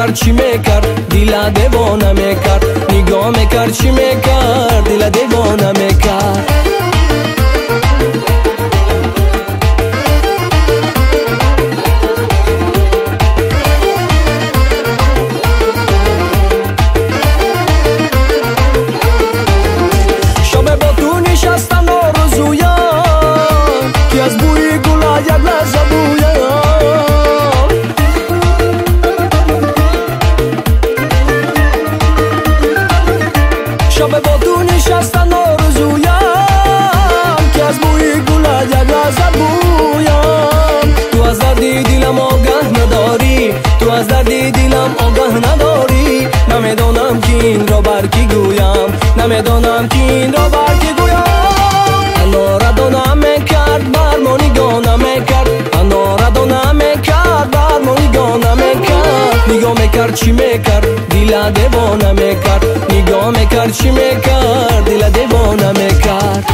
میکرد چی میکرد دل دیوانه میکرد نگاه میکرد چی میکرد دل دیوانه میکرد شب با تو نشستن آرزویم که از بوی گلا یک لحظه بویم شب با تو نشستن آرزویم که از بوی گلا یک لحظه بویم تو از دردی دلم آگه نداری تو از دردی دلم آگه نداری نمیدانم که این را بر کی گویم نمیدانم که این را بر کی گویم انا را دانه میکرد بر ما نگاه نمیکرد انا را دانه میکرد بر ما نگاه نمیکرد نگاه میکرد چی میکرد دل دیوانه میکرد نگاه میکرد چی میکرد دل دیوانه میکرد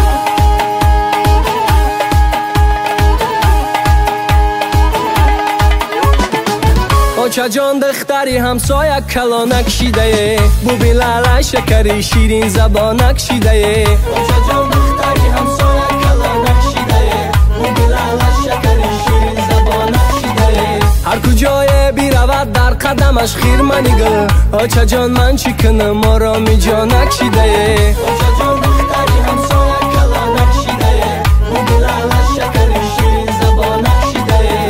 آچه جان دختری همسایه کلانک شیده بو بلاله شکری شیرین زبانک شیده آچه جان دختری همسایه کلانک شیده بو بلاله شکری شیرین زبانک شیده هر کجای بیرود در قدمش خیر منیگه آچه جان من چی کنم ما را می جانک شیده آچه جان دختری همسایه کلانک شیده بو بلاله شکری شیرین زبانک شیده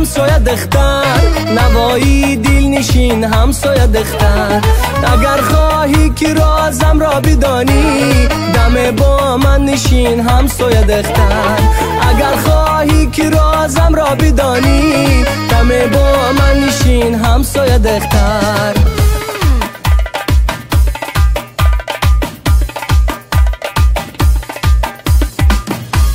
همسایه دختر نوایی دل نشین همسایه دختر اگر خواهی که رازم را بدانی دم با من نشین همسایه دختر اگر خواهی که رازم را بدانی دم با من نشین همسایه دختر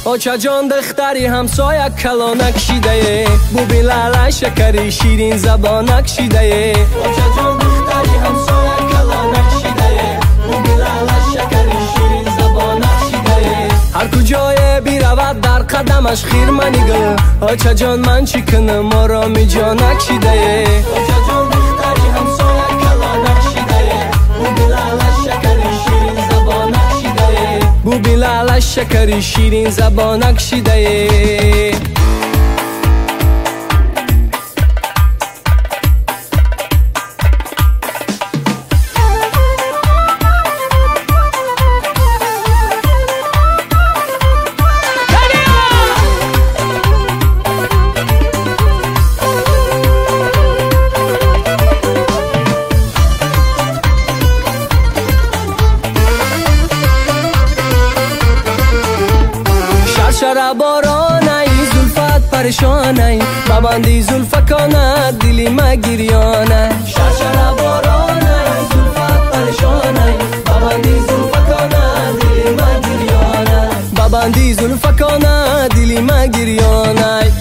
آچه جان دختری همسایه کلانک شیده بو بلاله شکری شیرین زبانک شیده آچه جان دختری همسایه کلانک شیده بو بلاله شکری شیرین زبانک شیده هر کجای بیرود در قدمش خیر منیگه آچه جان من چی کنم ما را می جانک شیده آچه جان دختری همسایه کلانک شیده بو بلاله شکری شیرین زبانک شیده بو بلاله شکری شیرین زبانک شیده شر بارانه زلفت پریشانه ببندی زلفکانه دلی ما گریانه شر بارانه زلفت پریشانه ببندی زلفکانه دلی ما گریانه ببندی زلفکانه دلی ما گریانه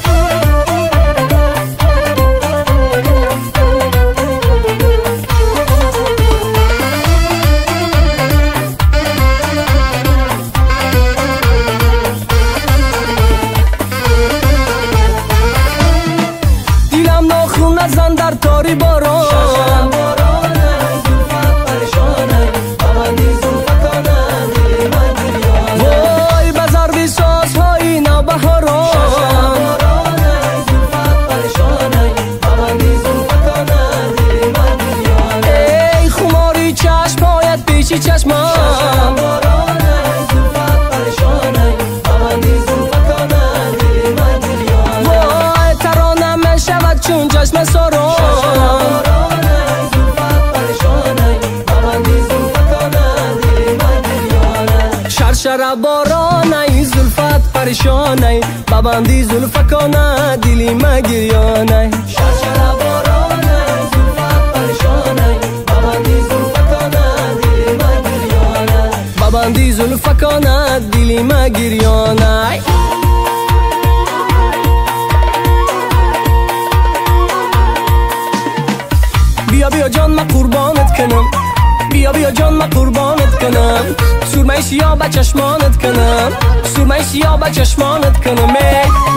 نزن در تاری باران شرشر بارانه زلفت پریشانه ببندی زلفکانه دل من گریانه وای بزر بی سازهای نوبهاران شرشر بارانه زلفت پریشانه ببندی زلفکانه دل من گریانه ای خماری چشمهایت پیچی چشمم شرشر بارانه زلفت پریشانه ببندی زلفکانه دل من گریانه وای ترانه میشود چون چشم ساران شرشر بارانه زلفت پریشانه ببندی زلفکانه دلی ما گریانه شرشر بارانه بلندی زلفکانت دلی ما گریانه. بیا بیا جان ما قربانت کنم، بیا بیا جان ما قربانت کنم، سرمه سیاه با چشمانت کنم، سرمه سیاه با چشمانت کنم.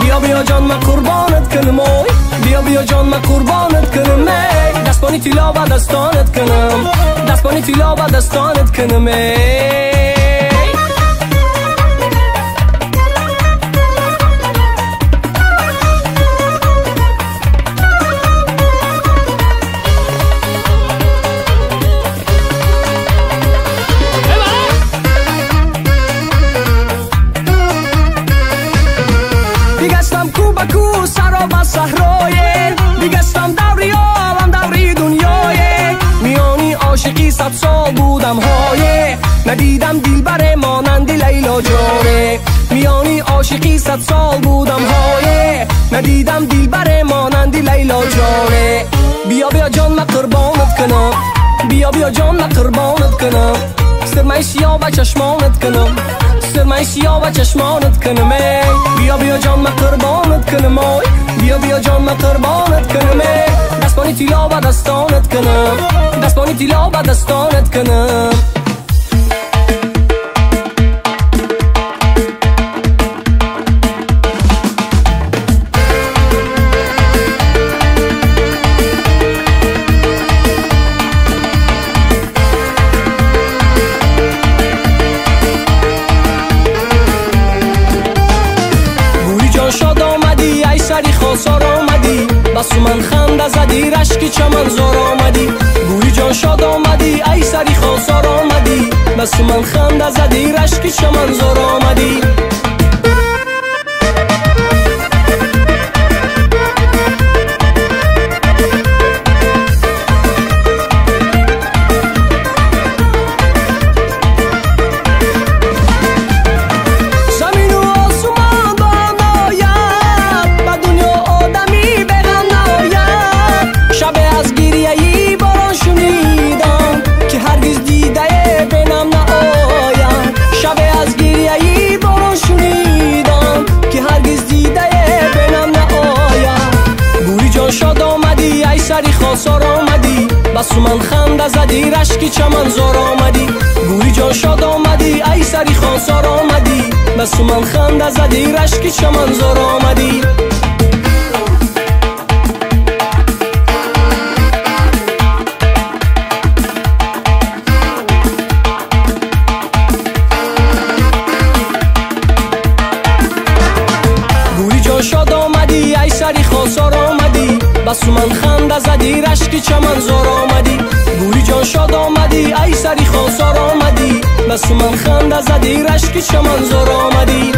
بیا بیا جان ما قربانت کنم، بیا بیا جان ما قربانت کنم. دستانی طلا با دستانت کنم، دستانی طلا با دستانت کنم. دیگستم کو با کو سرا با صحرای، دیگستم دوری عالم دوری دنیای، میانی عاشقی 100 سال بودم های، ندیدم دلبر مانند لیلا جانه. میانی عاشقی 100 سال بودم های، ندیدم دلبر مانند لیلا جانه. بیا بیا جان ما قربانت کنم، بیا بیا جان ما قربانت کنم، سرمه سیاه با چشمانت کنم، سرمه سیاه با چشمانت کنم. بیا بیا جان ما قربانت کنم، بیا بیا جان ما قربانت کنم. دستانی طلا با دستانت کنم، دستانی طلا با دستانت کنم. شاد آمدی ای سری خواستار آمدی، بس من خنده زدی رشک چمن زار آمدی. گوری جان شاد آمدی ای سری خواستار آمدی، بس من خنده زدی رشک چمن زار آمدی. شاد آمدی ای سری خواستار آمدی، بس من خنده زدی رشک چمن زار آمدی. گوری جان شاد آمدی ای سری خواستار آمدی، بس من خنده زدی رشک چمن زار آمدی. گوری جان شاد آمدی ای سری خواستار آمدی، بس من خنده زدی رشک چمن زار آمدی. گوری جان شاد آمدی ای سری خواستار آمدی، بس من خنده زدی رشک چمن زار آمدی.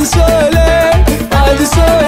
هدی ساله